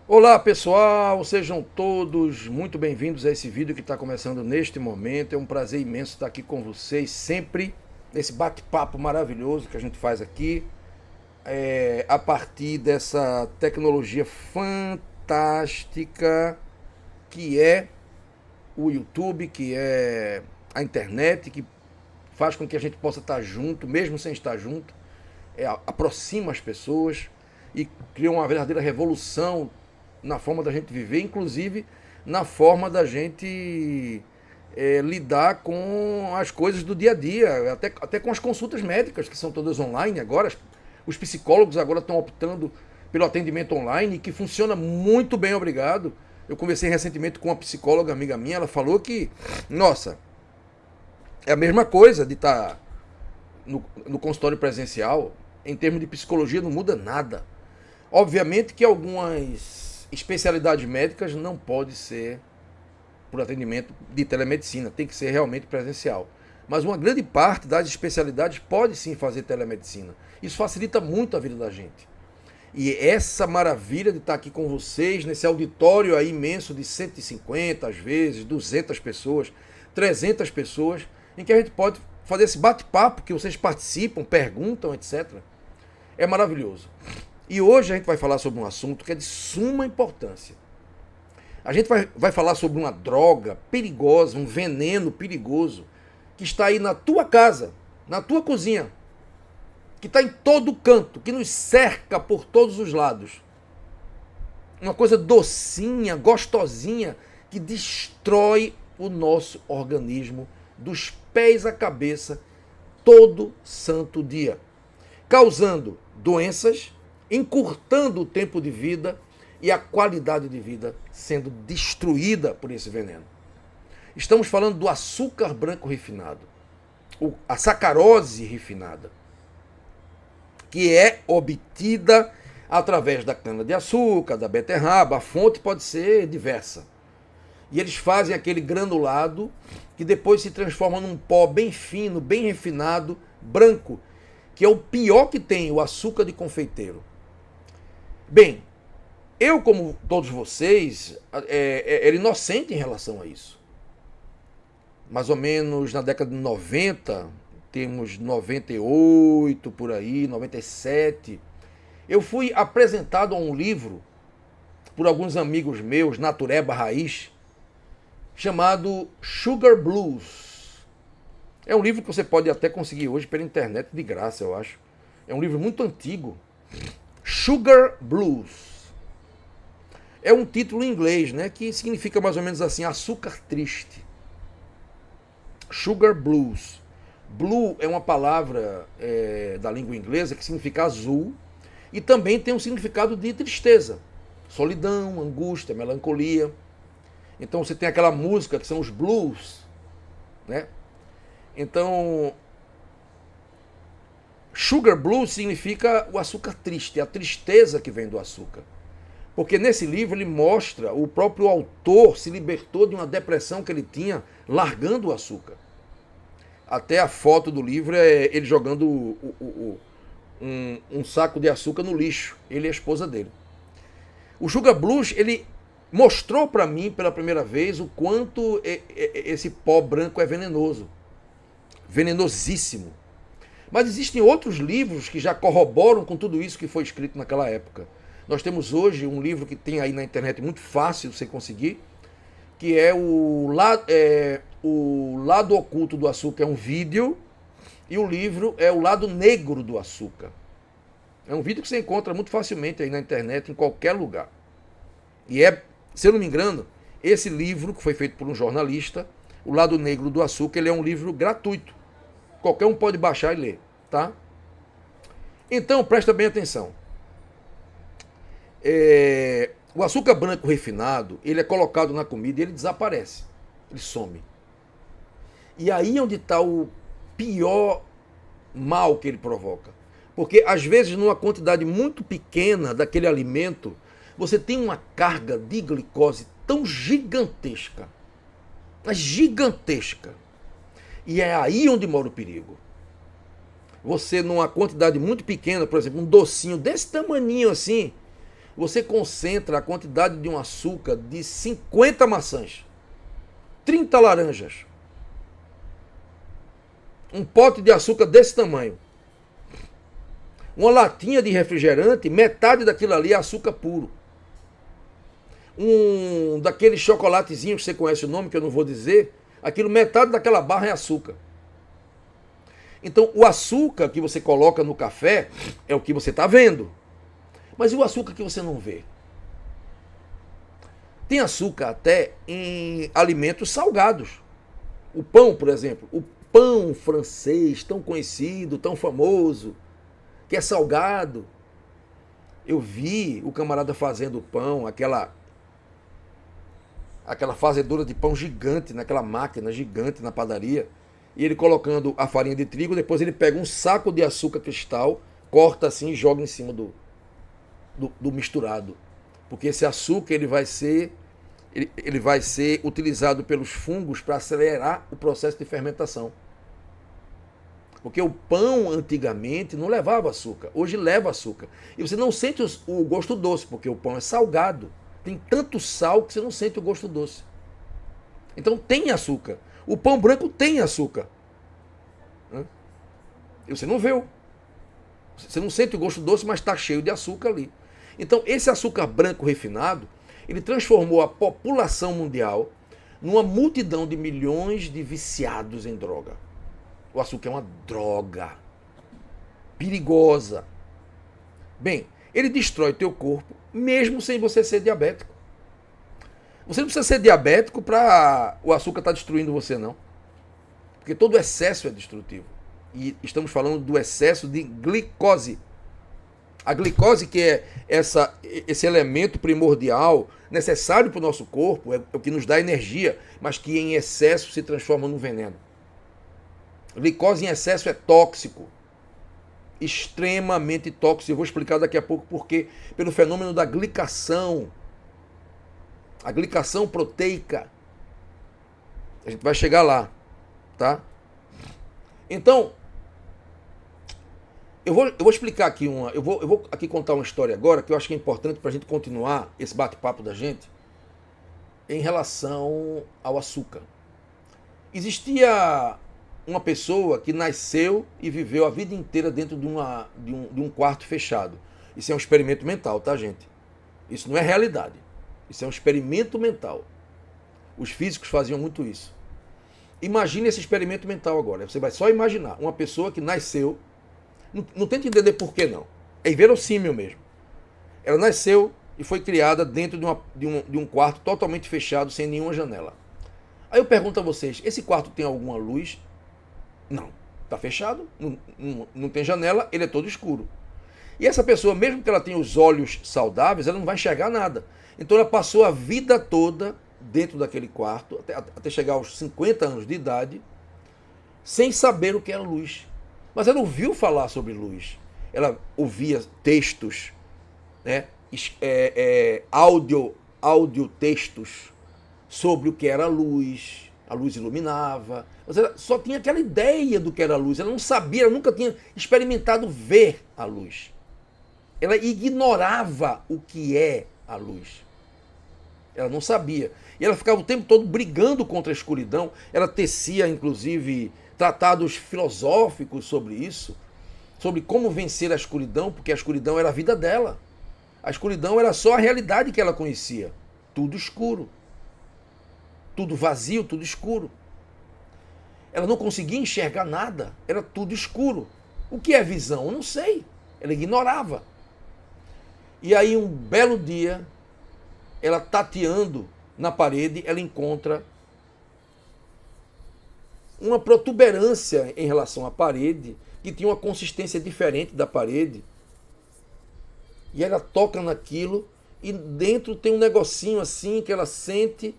Olá pessoal, sejam todos muito bem-vindos a esse vídeo que está começando neste momento. É um prazer imenso estar aqui com vocês, sempre nesse bate-papo maravilhoso que a gente faz aqui, a partir dessa tecnologia fantástica que é o YouTube, que é a internet, que faz com que a gente possa estar junto, mesmo sem estar junto, aproxima as pessoas e cria uma verdadeira revolução na forma da gente viver, inclusive na forma da gente lidar com as coisas do dia a dia, até com as consultas médicas, que são todas online agora. Os psicólogos agora estão optando pelo atendimento online, que funciona muito bem, obrigado. Eu conversei recentemente com uma psicóloga amiga minha, ela falou que, nossa, é a mesma coisa de estar no consultório presencial, em termos de psicologia não muda nada. Obviamente que algumas especialidades médicas não pode ser por atendimento de telemedicina, tem que ser realmente presencial. Mas uma grande parte das especialidades pode sim fazer telemedicina. Isso facilita muito a vida da gente. E essa maravilha de estar aqui com vocês, nesse auditório aí imenso de 150, às vezes, 200 pessoas, 300 pessoas, em que a gente pode fazer esse bate-papo, que vocês participam, perguntam, etc. É maravilhoso. E hoje a gente vai falar sobre um assunto que é de suma importância. A gente vai falar sobre uma droga perigosa, um veneno perigoso, que está aí na tua casa, na tua cozinha, que está em todo canto, que nos cerca por todos os lados. Uma coisa docinha, gostosinha, que destrói o nosso organismo dos pés à cabeça todo santo dia, causando doenças, encurtando o tempo de vida e a qualidade de vida sendo destruída por esse veneno. Estamos falando do açúcar branco refinado, a sacarose refinada, que é obtida através da cana-de-açúcar, da beterraba. A fonte pode ser diversa. E eles fazem aquele granulado que depois se transforma num pó bem fino, bem refinado, branco, que é o pior que tem, o açúcar de confeiteiro. Bem, eu, como todos vocês, era inocente em relação a isso. Mais ou menos na década de 90, temos 98 por aí, 97, eu fui apresentado a um livro por alguns amigos meus, natureba raiz, chamado Sugar Blues. É um livro que você pode até conseguir hoje pela internet de graça, eu acho. É um livro muito antigo. Sugar Blues. É um título em inglês, né, que significa mais ou menos assim, açúcar triste. Sugar Blues. Blue é uma palavra da língua inglesa que significa azul e também tem um significado de tristeza, solidão, angústia, melancolia. Então você tem aquela música que são os blues, né? Então, Sugar Blues significa o açúcar triste, a tristeza que vem do açúcar. Porque nesse livro ele mostra o próprio autor se libertou de uma depressão que ele tinha largando o açúcar. Até a foto do livro é ele jogando um saco de açúcar no lixo, ele e a esposa dele. O Sugar Blues, ele mostrou para mim pela primeira vez o quanto esse pó branco é venenoso. Venenosíssimo. Mas existem outros livros que já corroboram com tudo isso que foi escrito naquela época. Nós temos hoje um livro que tem aí na internet muito fácil de você conseguir, que é o Lado Oculto do Açúcar, é um vídeo, e o livro é o Lado Negro do Açúcar. É um vídeo que você encontra muito facilmente aí na internet, em qualquer lugar. E se eu não me engano, esse livro, que foi feito por um jornalista, O Lado Negro do Açúcar, ele é um livro gratuito. Qualquer um pode baixar e ler, tá? Então, presta bem atenção. O açúcar branco refinado, ele é colocado na comida e ele desaparece. Ele some. E aí é onde está o pior mal que ele provoca. Porque, às vezes, numa quantidade muito pequena daquele alimento, você tem uma carga de glicose tão gigantesca. Mas gigantesca. E é aí onde mora o perigo. Você, numa quantidade muito pequena, por exemplo, um docinho desse tamaninho assim, você concentra a quantidade de um açúcar de 50 maçãs, 30 laranjas, um pote de açúcar desse tamanho, uma latinha de refrigerante, metade daquilo ali é açúcar puro. Um daqueles chocolatezinhos que você conhece o nome, que eu não vou dizer, aquilo, metade daquela barra é açúcar. Então, o açúcar que você coloca no café é o que você está vendo. Mas e o açúcar que você não vê? Tem açúcar até em alimentos salgados. O pão, por exemplo. O pão francês, tão conhecido, tão famoso, que é salgado. Eu vi o camarada fazendo pão, aquela fazedora de pão gigante, naquela máquina gigante na padaria, e ele colocando a farinha de trigo, depois ele pega um saco de açúcar cristal, corta assim e joga em cima do misturado. Porque esse açúcar ele vai ser utilizado pelos fungos para acelerar o processo de fermentação. Porque o pão antigamente não levava açúcar, hoje leva açúcar. E você não sente o gosto doce, porque o pão é salgado. Tem tanto sal que você não sente o gosto doce. Então tem açúcar. O pão branco tem açúcar. E você não vê. Você não sente o gosto doce, mas está cheio de açúcar ali. Então esse açúcar branco refinado, ele transformou a população mundial numa multidão de milhões de viciados em droga. O açúcar é uma droga perigosa. Bem, ele destrói teu corpo, mesmo sem você ser diabético. Você não precisa ser diabético para o açúcar estar destruindo você, não. Porque todo excesso é destrutivo. E estamos falando do excesso de glicose. A glicose, que é esse elemento primordial, necessário para o nosso corpo, é o que nos dá energia, mas que em excesso se transforma no veneno. Glicose em excesso é tóxico. Extremamente tóxico. Eu vou explicar daqui a pouco porque, pelo fenômeno da glicação. A glicação proteica. A gente vai chegar lá, tá? Então, eu vou explicar aqui eu vou aqui contar uma história agora que eu acho que é importante para a gente continuar esse bate-papo da gente em relação ao açúcar. Existia uma pessoa que nasceu e viveu a vida inteira dentro de um quarto fechado. Isso é um experimento mental, tá, gente? Isso não é realidade. Isso é um experimento mental. Os físicos faziam muito isso. Imagine esse experimento mental agora. Você vai só imaginar uma pessoa que nasceu, não tenta entender por que não. É inverossímil mesmo. Ela nasceu e foi criada dentro de um quarto totalmente fechado, sem nenhuma janela. Aí eu pergunto a vocês, esse quarto tem alguma luz? Não. Está fechado, não tem janela, ele é todo escuro. E essa pessoa, mesmo que ela tenha os olhos saudáveis, ela não vai enxergar nada. Então ela passou a vida toda dentro daquele quarto, até chegar aos 50 anos de idade, sem saber o que era luz. Mas ela ouviu falar sobre luz. Ela ouvia textos, né? Áudio textos sobre o que era luz. A luz iluminava. Mas ela só tinha aquela ideia do que era luz. Ela não sabia, ela nunca tinha experimentado ver a luz. Ela ignorava o que é a luz. Ela não sabia. E ela ficava o tempo todo brigando contra a escuridão. Ela tecia, inclusive, tratados filosóficos sobre isso, sobre como vencer a escuridão, porque a escuridão era a vida dela. A escuridão era só a realidade que ela conhecia. Tudo escuro. Tudo vazio, tudo escuro. Ela não conseguia enxergar nada. Era tudo escuro. O que é visão? Eu não sei. Ela ignorava. E aí, um belo dia, ela tateando na parede, ela encontra uma protuberância em relação à parede, que tinha uma consistência diferente da parede. E ela toca naquilo, e dentro tem um negocinho assim, que ela sente,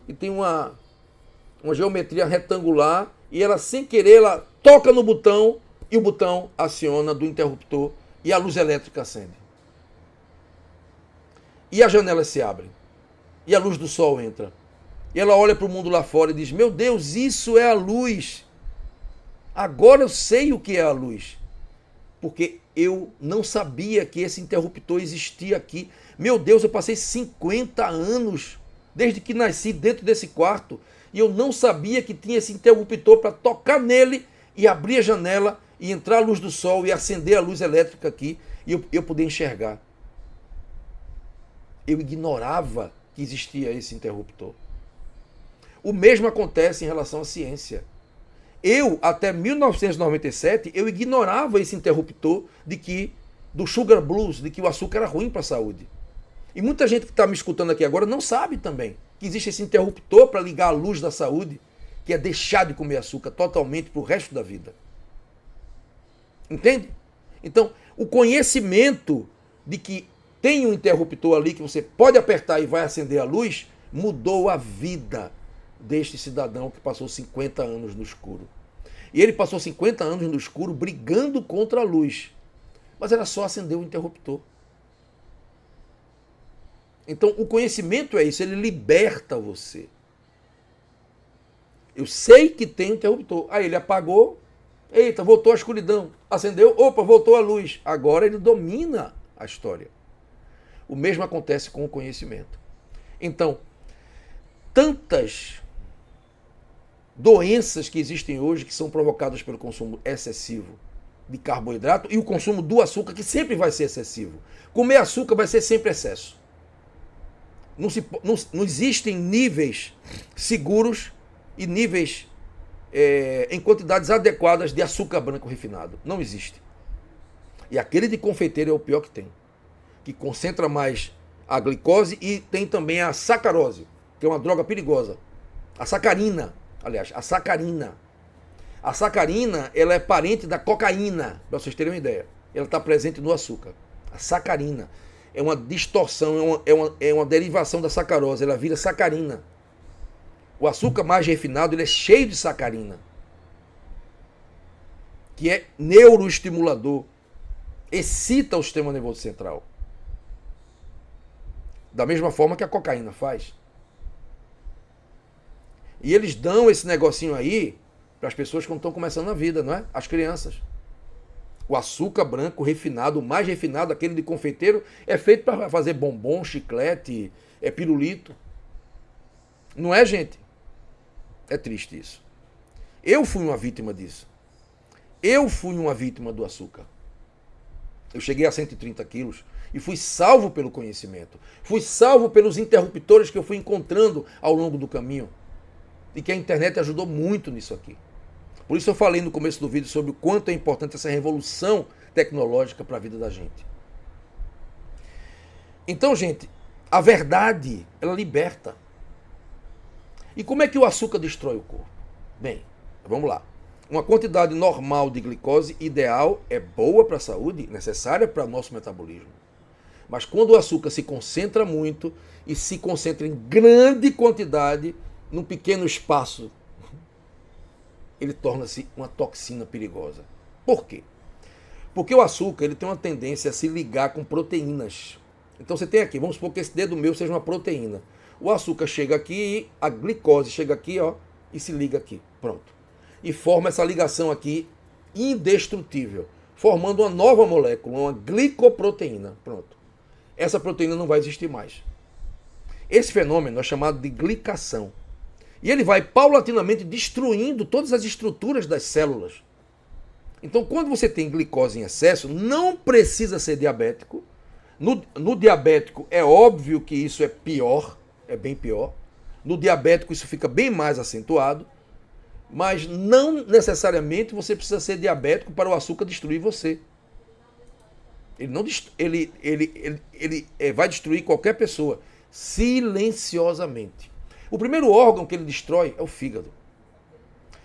e tem uma geometria retangular, e ela, sem querer, ela toca no botão, e o botão aciona do interruptor, e a luz elétrica acende. E as janelas se abrem. E a luz do sol entra. E ela olha para o mundo lá fora e diz, meu Deus, isso é a luz. Agora eu sei o que é a luz. Porque eu não sabia que esse interruptor existia aqui. Meu Deus, eu passei 50 anos desde que nasci dentro desse quarto e eu não sabia que tinha esse interruptor para tocar nele e abrir a janela e entrar a luz do sol e acender a luz elétrica aqui e eu poder enxergar. Eu ignorava que existia esse interruptor. O mesmo acontece em relação à ciência. Eu, até 1997, eu ignorava esse interruptor do sugar blues, de que o açúcar era ruim para a saúde. E muita gente que está me escutando aqui agora não sabe também que existe esse interruptor para ligar a luz da saúde, que é deixar de comer açúcar totalmente para o resto da vida. Entende? Então, o conhecimento de que tem um interruptor ali que você pode apertar e vai acender a luz, mudou a vida deste cidadão que passou 50 anos no escuro. E ele passou 50 anos no escuro brigando contra a luz. Mas era só acender o interruptor. Então, o conhecimento é isso, ele liberta você. Eu sei que tem interruptor. Aí ele apagou, eita, voltou a escuridão. Acendeu, opa, voltou a luz. Agora ele domina a história. O mesmo acontece com o conhecimento. Então, tantas doenças que existem hoje que são provocadas pelo consumo excessivo de carboidrato e o consumo do açúcar, que sempre vai ser excessivo. Comer açúcar vai ser sempre excesso. Não existem níveis seguros e níveis em quantidades adequadas de açúcar branco refinado. Não existe. E aquele de confeiteiro é o pior que tem. Que concentra mais a glicose e tem também a sacarose, que é uma droga perigosa. A sacarina, aliás, a sacarina. A sacarina, ela é parente da cocaína, para vocês terem uma ideia. Ela está presente no açúcar. A sacarina é uma distorção, é uma derivação da sacarose, ela vira sacarina. O açúcar mais refinado, ele é cheio de sacarina, que é neuroestimulador, excita o sistema nervoso central. Da mesma forma que a cocaína faz. E eles dão esse negocinho aí para as pessoas que não estão começando a vida, não é? As crianças. O açúcar branco refinado, o mais refinado, aquele de confeiteiro, é feito para fazer bombom, chiclete, pirulito. Não é, gente? É triste isso. Eu fui uma vítima disso. Eu fui uma vítima do açúcar. Eu cheguei a 130 quilos e fui salvo pelo conhecimento. Fui salvo pelos interruptores que eu fui encontrando ao longo do caminho. E que a internet ajudou muito nisso aqui. Por isso eu falei no começo do vídeo sobre o quanto é importante essa revolução tecnológica para a vida da gente. Então, gente, a verdade, ela liberta. E como é que o açúcar destrói o corpo? Bem, vamos lá. Uma quantidade normal de glicose ideal é boa para a saúde, necessária para o nosso metabolismo. Mas quando o açúcar se concentra muito e se concentra em grande quantidade, num pequeno espaço, ele torna-se uma toxina perigosa. Por quê? Porque o açúcar ele tem uma tendência a se ligar com proteínas. Então você tem aqui, vamos supor que esse dedo meu seja uma proteína. O açúcar chega aqui, a glicose chega aqui, ó, e se liga aqui. Pronto. E forma essa ligação aqui indestrutível, formando uma nova molécula, uma glicoproteína. Pronto. Essa proteína não vai existir mais. Esse fenômeno é chamado de glicação. E ele vai paulatinamente destruindo todas as estruturas das células. Então, quando você tem glicose em excesso, não precisa ser diabético. No diabético, é óbvio que isso é pior, é bem pior. No diabético, isso fica bem mais acentuado. Mas não necessariamente você precisa ser diabético para o açúcar destruir você. Ele vai destruir qualquer pessoa, silenciosamente. O primeiro órgão que ele destrói é o fígado.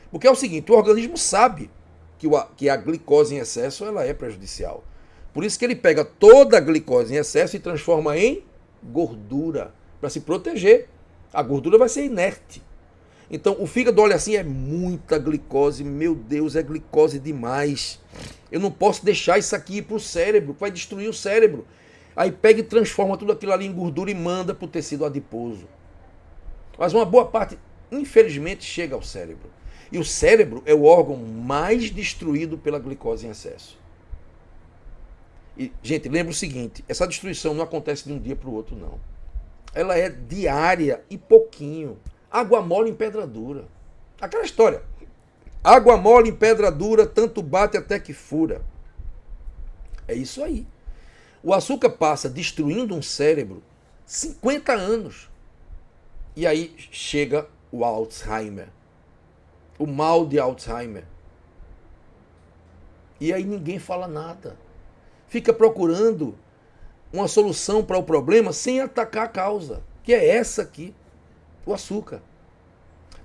Porque é o seguinte, o organismo sabe que a glicose em excesso ela é prejudicial. Por isso que ele pega toda a glicose em excesso e transforma em gordura, para se proteger. A gordura vai ser inerte. Então o fígado olha assim, é muita glicose, meu Deus, é glicose demais. Eu não posso deixar isso aqui ir para o cérebro, vai destruir o cérebro. Aí pega e transforma tudo aquilo ali em gordura e manda para o tecido adiposo. Mas uma boa parte, infelizmente, chega ao cérebro. E o cérebro é o órgão mais destruído pela glicose em excesso. E, gente, lembra o seguinte, essa destruição não acontece de um dia para o outro, não. Ela é diária e pouquinho. Água mole em pedra dura. Aquela história. Água mole em pedra dura, tanto bate até que fura. É isso aí. O açúcar passa destruindo um cérebro 50 anos. E aí chega o Alzheimer. O mal de Alzheimer. E aí ninguém fala nada. Fica procurando uma solução para o problema sem atacar a causa, que é essa aqui, o açúcar.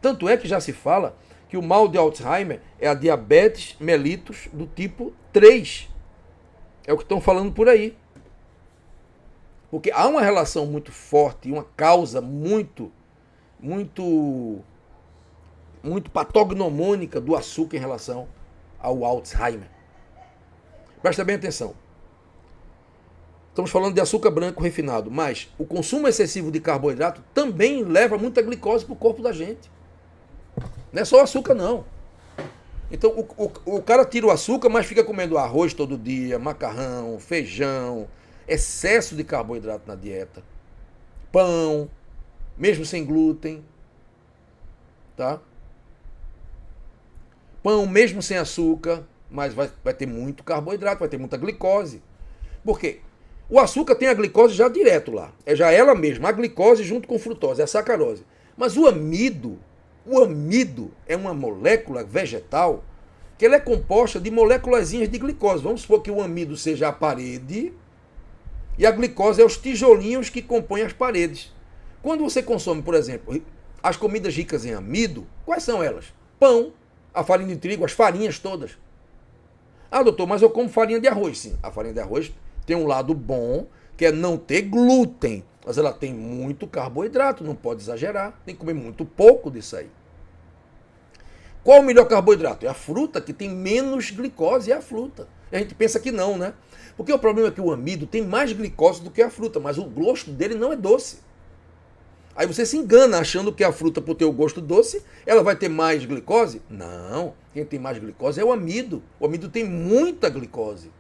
Tanto é que já se fala que o mal de Alzheimer é a diabetes mellitus do tipo 3. É o que estão falando por aí. Porque há uma relação muito forte, uma causa muito patognomônica do açúcar em relação ao Alzheimer. Presta bem atenção. Estamos falando de açúcar branco refinado, mas o consumo excessivo de carboidrato também leva muita glicose para o corpo da gente. Não é só o açúcar, não. Então, o cara tira o açúcar, mas fica comendo arroz todo dia, macarrão, feijão, excesso de carboidrato na dieta, pão, mesmo sem glúten, tá? Pão mesmo sem açúcar, mas vai ter muito carboidrato, vai ter muita glicose. Por quê? O açúcar tem a glicose já direto lá. É já ela mesma, a glicose junto com frutose, é a sacarose. Mas o amido é uma molécula vegetal que ela é composta de moléculazinhas de glicose. Vamos supor que o amido seja a parede e a glicose é os tijolinhos que compõem as paredes. Quando você consome, por exemplo, as comidas ricas em amido, quais são elas? Pão, a farinha de trigo, as farinhas todas. Ah, doutor, mas eu como farinha de arroz. Sim, a farinha de arroz tem um lado bom, que é não ter glúten, mas ela tem muito carboidrato, não pode exagerar, tem que comer muito pouco disso aí. Qual o melhor carboidrato? É a fruta, que tem menos glicose, é a fruta. A gente pensa que não, né? Porque o problema é que o amido tem mais glicose do que a fruta, mas o gosto dele não é doce. Aí você se engana achando que a fruta, por ter o gosto doce, ela vai ter mais glicose? Não, quem tem mais glicose é o amido. O amido tem muita glicose.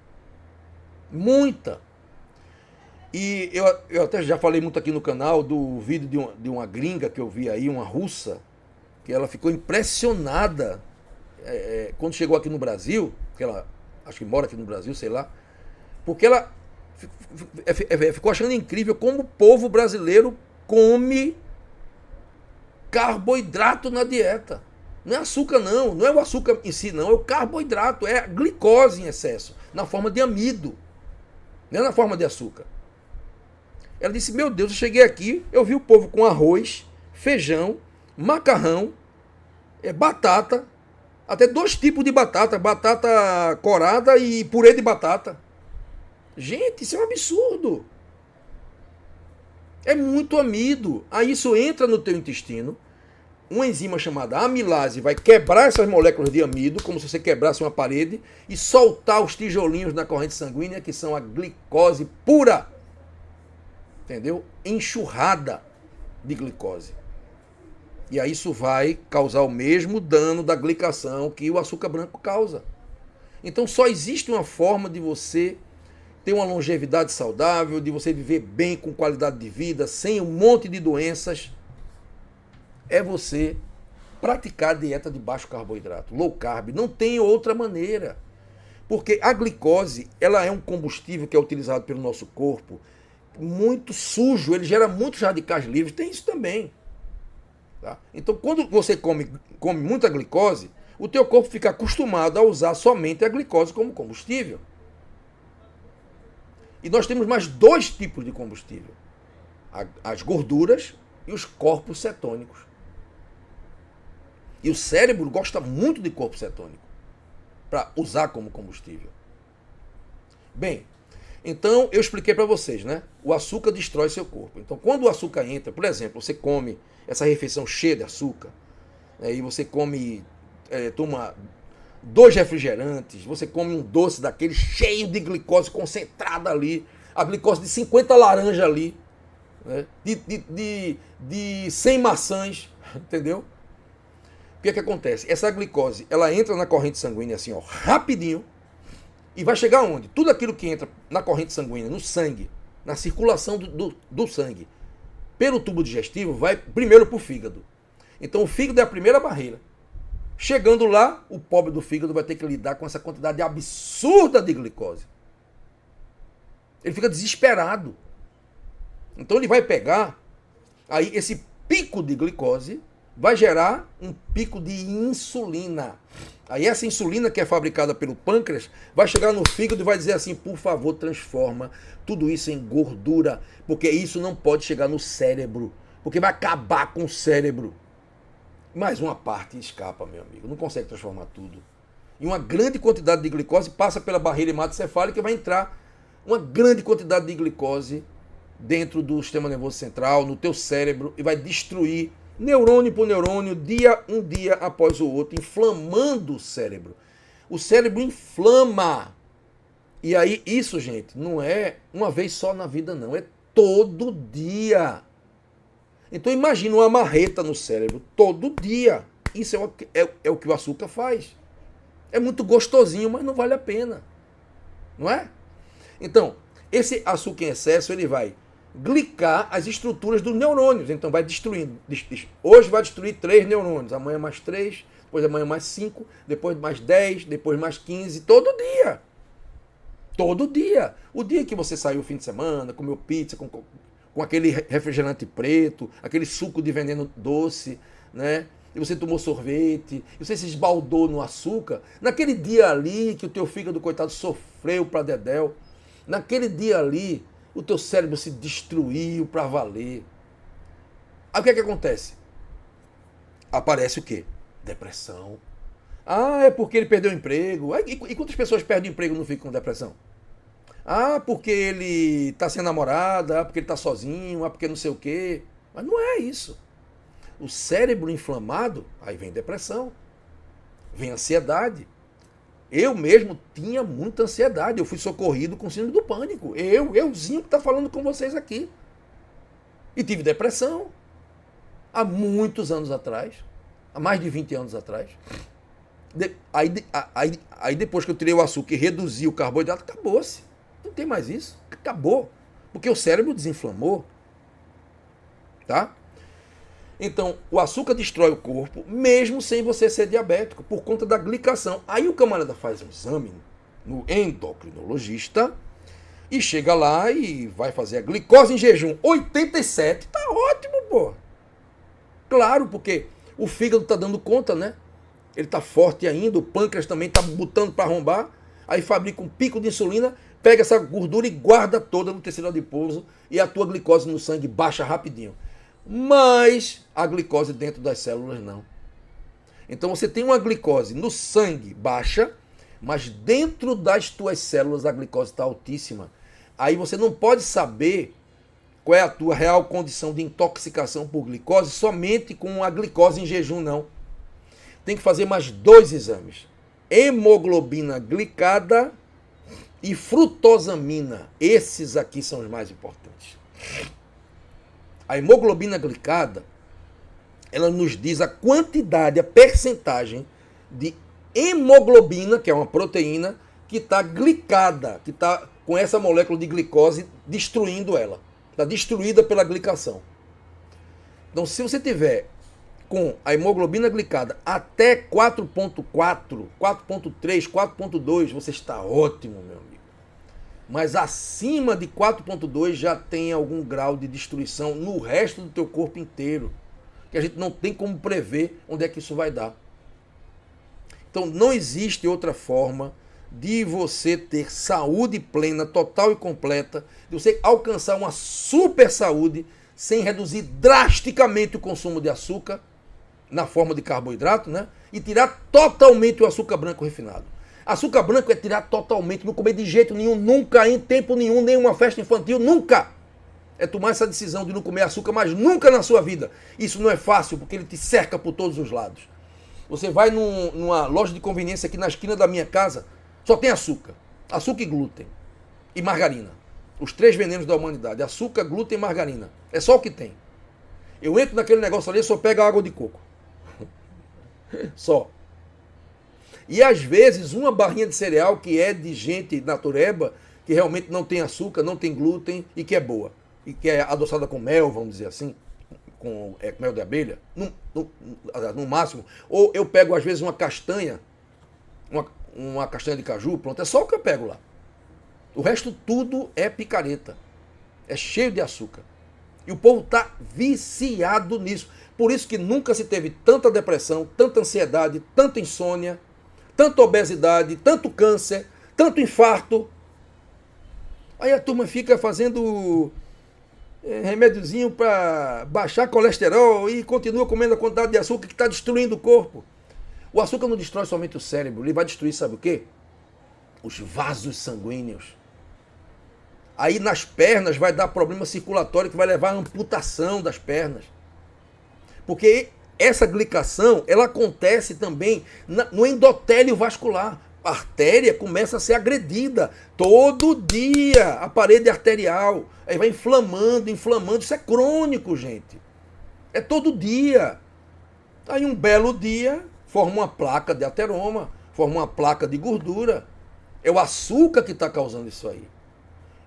Muita. E eu até já falei muito aqui no canal do vídeo de uma gringa que eu vi aí, uma russa, que ela ficou impressionada quando chegou aqui no Brasil, que ela acho que mora aqui no Brasil, sei lá, porque ela ficou achando incrível como o povo brasileiro come carboidrato na dieta. Não é açúcar não, não é o açúcar em si não, é o carboidrato, é a glicose em excesso, na forma de amido, não é na forma de açúcar. Ela disse, meu Deus, eu cheguei aqui, eu vi o povo com arroz, feijão, macarrão, batata, até 2 tipos de batata, batata corada e purê de batata. Gente, isso é um absurdo. É muito amido. Aí isso entra no teu intestino, uma enzima chamada amilase vai quebrar essas moléculas de amido, como se você quebrasse uma parede, e soltar os tijolinhos na corrente sanguínea, que são a glicose pura. Entendeu? Enxurrada de glicose. E aí isso vai causar o mesmo dano da glicação que o açúcar branco causa. Então só existe uma forma de você ter uma longevidade saudável, de você viver bem, com qualidade de vida, sem um monte de doenças, é você praticar dieta de baixo carboidrato, low carb. Não tem outra maneira. Porque a glicose, ela é um combustível que é utilizado pelo nosso corpo, muito sujo, ele gera muitos radicais livres, tem isso também. Tá? Então, quando você come muita glicose, o teu corpo fica acostumado a usar somente a glicose como combustível. E nós temos mais 2 tipos de combustível. As gorduras e os corpos cetônicos. E o cérebro gosta muito de corpo cetônico para usar como combustível. Bem, então eu expliquei para vocês, né? O açúcar destrói seu corpo. Então, quando o açúcar entra, por exemplo, você come essa refeição cheia de açúcar, e você toma 2 refrigerantes, você come um doce daquele cheio de glicose concentrada ali, a glicose de 50 laranjas ali, né? de 100 maçãs, entendeu? O que acontece? Essa glicose, ela entra na corrente sanguínea assim, ó, rapidinho, E vai chegar onde? Tudo aquilo que entra na corrente sanguínea, no sangue, na circulação do sangue, pelo tubo digestivo, vai primeiro para o fígado. Então o fígado é a primeira barreira. Chegando lá, o pobre do fígado vai ter que lidar com essa quantidade absurda de glicose. Ele fica desesperado. Então ele vai pegar, aí esse pico de glicose vai gerar um pico de insulina. Aí essa insulina que é fabricada pelo pâncreas vai chegar no fígado e vai dizer assim, por favor, transforma tudo isso em gordura, porque isso não pode chegar no cérebro, porque vai acabar com o cérebro. Mas uma parte escapa, meu amigo, não consegue transformar tudo. E uma grande quantidade de glicose passa pela barreira hematocefálica e vai entrar uma grande quantidade de glicose dentro do sistema nervoso central, no teu cérebro, e vai destruir neurônio por neurônio, um dia após o outro, inflamando o cérebro. O cérebro inflama. E aí, isso, gente, não é uma vez só na vida, não. É todo dia. Então, imagina uma marreta no cérebro todo dia. Isso é o que o açúcar faz. É muito gostosinho, mas não vale a pena. Não é? Então, esse açúcar em excesso, ele vai glicar as estruturas dos neurônios. Então vai destruindo. Hoje vai destruir 3 neurônios, amanhã mais 3, depois amanhã mais 5, depois mais 10, depois mais 15, todo dia. Todo dia. O dia que você saiu o fim de semana, comeu pizza com aquele refrigerante preto, aquele suco de veneno doce, né? E você tomou sorvete, e você se esbaldou no açúcar, naquele dia ali que o teu fígado, coitado, sofreu pra dedéu, naquele dia ali, o teu cérebro se destruiu para valer. Aí o que é que acontece? Aparece o quê? Depressão. Ah, é porque ele perdeu o emprego. E quantas pessoas perdem o emprego e não ficam com depressão? Ah, porque ele está sem namorada, ah, porque ele está sozinho, ah, porque não sei o quê. Mas não é isso. O cérebro inflamado, aí vem depressão, vem ansiedade. Eu mesmo tinha muita ansiedade. Eu fui socorrido com síndrome do pânico. Euzinho que está falando com vocês aqui. E tive depressão. Há muitos anos atrás. Há mais de 20 anos atrás. Aí depois que eu tirei o açúcar e reduzi o carboidrato, acabou-se. Não tem mais isso. Acabou. Porque o cérebro desinflamou. Tá? Então, o açúcar destrói o corpo, mesmo sem você ser diabético, por conta da glicação. Aí o camarada faz um exame no endocrinologista e chega lá e vai fazer a glicose em jejum. 87, tá ótimo, pô. Claro, porque o fígado tá dando conta, né? Ele tá forte ainda, o pâncreas também tá botando para arrombar. Aí fabrica um pico de insulina, pega essa gordura e guarda toda no tecido adiposo e a tua glicose no sangue baixa rapidinho. Mas a glicose dentro das células não. Então você tem uma glicose no sangue baixa, mas dentro das tuas células a glicose está altíssima. Aí você não pode saber qual é a tua real condição de intoxicação por glicose somente com a glicose em jejum, não. Tem que fazer mais 2 exames. Hemoglobina glicada e frutosamina. Esses aqui são os mais importantes. A hemoglobina glicada, ela nos diz a quantidade, a percentagem de hemoglobina, que é uma proteína, que está glicada, que está com essa molécula de glicose destruindo ela. Está destruída pela glicação. Então, se você tiver com a hemoglobina glicada até 4.4, 4.3, 4.2, você está ótimo, meu amigo. Mas acima de 4.2 já tem algum grau de destruição no resto do teu corpo inteiro, que a gente não tem como prever onde é que isso vai dar. Então não existe outra forma de você ter saúde plena, total e completa, de você alcançar uma super saúde sem reduzir drasticamente o consumo de açúcar na forma de carboidrato, né? E tirar totalmente o açúcar branco refinado. Açúcar branco é tirar totalmente, não comer de jeito nenhum, nunca, em tempo nenhum, nenhuma festa infantil, nunca. É tomar essa decisão de não comer açúcar, mas nunca na sua vida. Isso não é fácil, porque ele te cerca por todos os lados. Você vai numa loja de conveniência aqui na esquina da minha casa, só tem açúcar. Açúcar e glúten. E margarina. Os 3 venenos da humanidade. Açúcar, glúten e margarina. É só o que tem. Eu entro naquele negócio ali e só pego água de coco. Só. E às vezes uma barrinha de cereal que é de gente natureba, que realmente não tem açúcar, não tem glúten e que é boa. E que é adoçada com mel, vamos dizer assim, com mel de abelha, no máximo. Ou eu pego às vezes uma castanha, uma castanha de caju, pronto, é só o que eu pego lá. O resto tudo é picareta. É cheio de açúcar. E o povo está viciado nisso. Por isso que nunca se teve tanta depressão, tanta ansiedade, tanta insônia, tanta obesidade, tanto câncer, tanto infarto. Aí a turma fica fazendo remédiozinho para baixar colesterol e continua comendo a quantidade de açúcar que está destruindo o corpo. O açúcar não destrói somente o cérebro, ele vai destruir, sabe o quê? Os vasos sanguíneos. Aí nas pernas vai dar problema circulatório que vai levar à amputação das pernas. Porque essa glicação, ela acontece também no endotélio vascular. A artéria começa a ser agredida todo dia, a parede arterial. Aí vai inflamando, isso é crônico, gente. É todo dia. Aí um belo dia, forma uma placa de ateroma, forma uma placa de gordura. É o açúcar que está causando isso aí.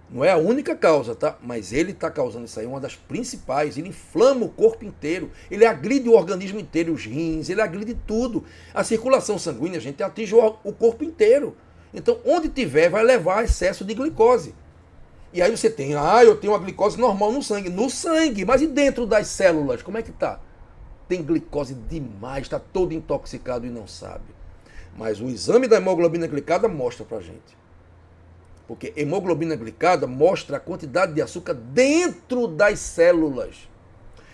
Não é a única causa, tá? Mas ele está causando isso aí, uma das principais. Ele inflama o corpo inteiro, ele agride o organismo inteiro, os rins, ele agride tudo. A circulação sanguínea, gente, atinge o corpo inteiro. Então, onde tiver, vai levar a excesso de glicose. E aí você tem, eu tenho uma glicose normal no sangue. No sangue, mas e dentro das células? Como é que tá? Tem glicose demais, está todo intoxicado e não sabe. Mas o exame da hemoglobina glicada mostra pra gente. Porque hemoglobina glicada mostra a quantidade de açúcar dentro das células.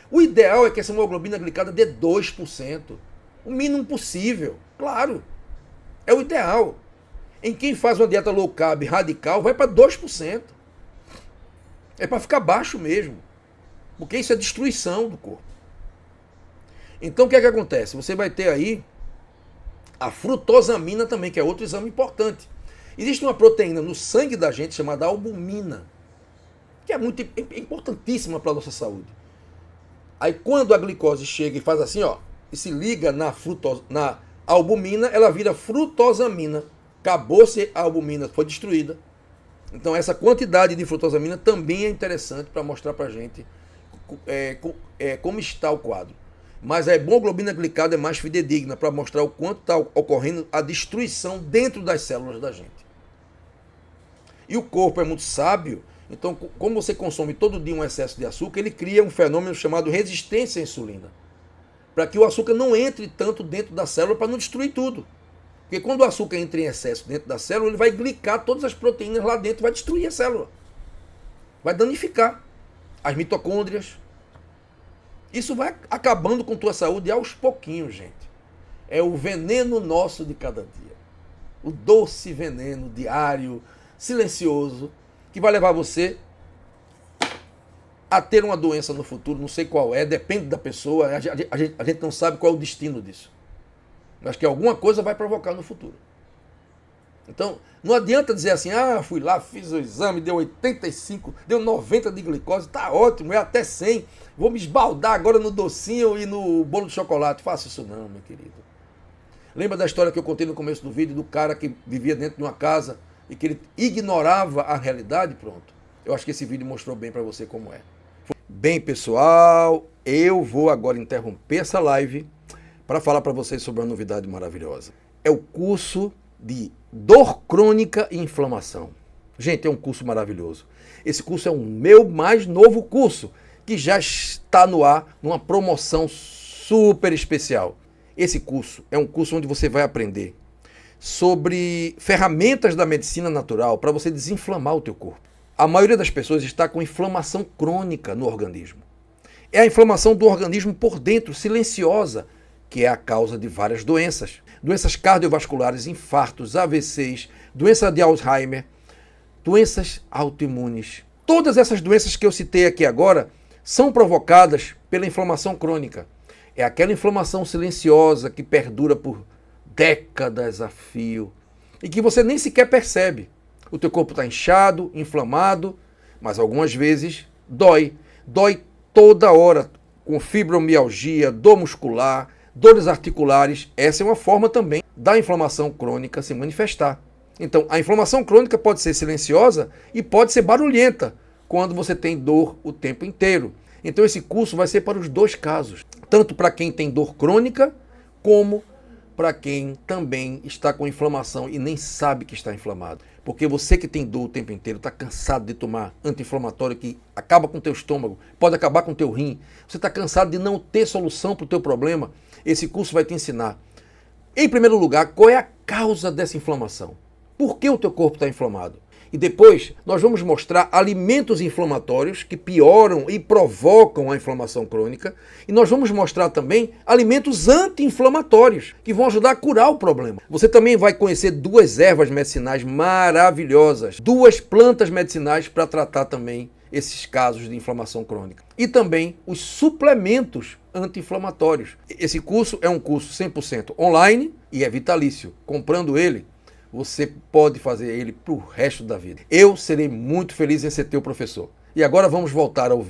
O ideal é que essa hemoglobina glicada dê 2%. O mínimo possível, claro. É o ideal. Em quem faz uma dieta low carb radical, vai para 2%. É para ficar baixo mesmo. Porque isso é destruição do corpo. Então o que é que acontece? Você vai ter aí a frutosamina também, que é outro exame importante. Existe uma proteína no sangue da gente chamada albumina, que é muito importantíssima para a nossa saúde. Aí quando a glicose chega e faz assim, e se liga na albumina, ela vira frutosamina. Acabou-se a albumina, foi destruída. Então essa quantidade de frutosamina também é interessante para mostrar para a gente como está o quadro. Mas a hemoglobina glicada é mais fidedigna para mostrar o quanto está ocorrendo a destruição dentro das células da gente. E o corpo é muito sábio, então como você consome todo dia um excesso de açúcar, ele cria um fenômeno chamado resistência à insulina. Para que o açúcar não entre tanto dentro da célula para não destruir tudo. Porque quando o açúcar entra em excesso dentro da célula, ele vai glicar todas as proteínas lá dentro, vai destruir a célula. Vai danificar as mitocôndrias. Isso vai acabando com tua saúde aos pouquinhos, gente. É o veneno nosso de cada dia. O doce veneno diário, silencioso, que vai levar você a ter uma doença no futuro, não sei qual é, depende da pessoa, a gente não sabe qual é o destino disso. Mas que alguma coisa vai provocar no futuro. Então, não adianta dizer assim, fui lá, fiz o exame, deu 85, deu 90 de glicose, tá ótimo, é até 100, vou me esbaldar agora no docinho e no bolo de chocolate. Faça isso não, meu querido. Lembra da história que eu contei no começo do vídeo, do cara que vivia dentro de uma casa e que ele ignorava a realidade? Pronto. Eu acho que esse vídeo mostrou bem para você como é. Bem, pessoal, eu vou agora interromper essa live para falar para vocês sobre uma novidade maravilhosa. É o curso de dor crônica e inflamação. Gente, é um curso maravilhoso. Esse curso é o meu mais novo curso, que já está no ar, numa promoção super especial. Esse curso é um curso onde você vai aprender sobre ferramentas da medicina natural para você desinflamar o teu corpo. A maioria das pessoas está com inflamação crônica no organismo. É a inflamação do organismo por dentro, silenciosa, que é a causa de várias doenças. Doenças cardiovasculares, infartos, AVCs, doença de Alzheimer, doenças autoimunes. Todas essas doenças que eu citei aqui agora são provocadas pela inflamação crônica. É aquela inflamação silenciosa que perdura por décadas a fio e que você nem sequer percebe. O teu corpo está inchado, inflamado, mas algumas vezes dói. Dói toda hora, com fibromialgia, dor muscular, Dores articulares, essa é uma forma também da inflamação crônica se manifestar. Então, a inflamação crônica pode ser silenciosa e pode ser barulhenta quando você tem dor o tempo inteiro. Então, esse curso vai ser para os dois casos, tanto para quem tem dor crônica, como para quem também está com inflamação e nem sabe que está inflamado. Porque você que tem dor o tempo inteiro, está cansado de tomar anti-inflamatório que acaba com o teu estômago, pode acabar com o teu rim, você está cansado de não ter solução para o teu problema, esse curso vai te ensinar, em primeiro lugar, qual é a causa dessa inflamação. Por que o teu corpo está inflamado? E depois nós vamos mostrar alimentos inflamatórios que pioram e provocam a inflamação crônica. E nós vamos mostrar também alimentos anti-inflamatórios que vão ajudar a curar o problema. Você também vai conhecer 2 ervas medicinais maravilhosas, 2 plantas medicinais para tratar também esses casos de inflamação crônica. E também os suplementos anti-inflamatórios. Esse curso é um curso 100% online e é vitalício. Comprando ele, você pode fazer ele para o resto da vida. Eu serei muito feliz em ser teu professor. E agora vamos voltar ao vídeo.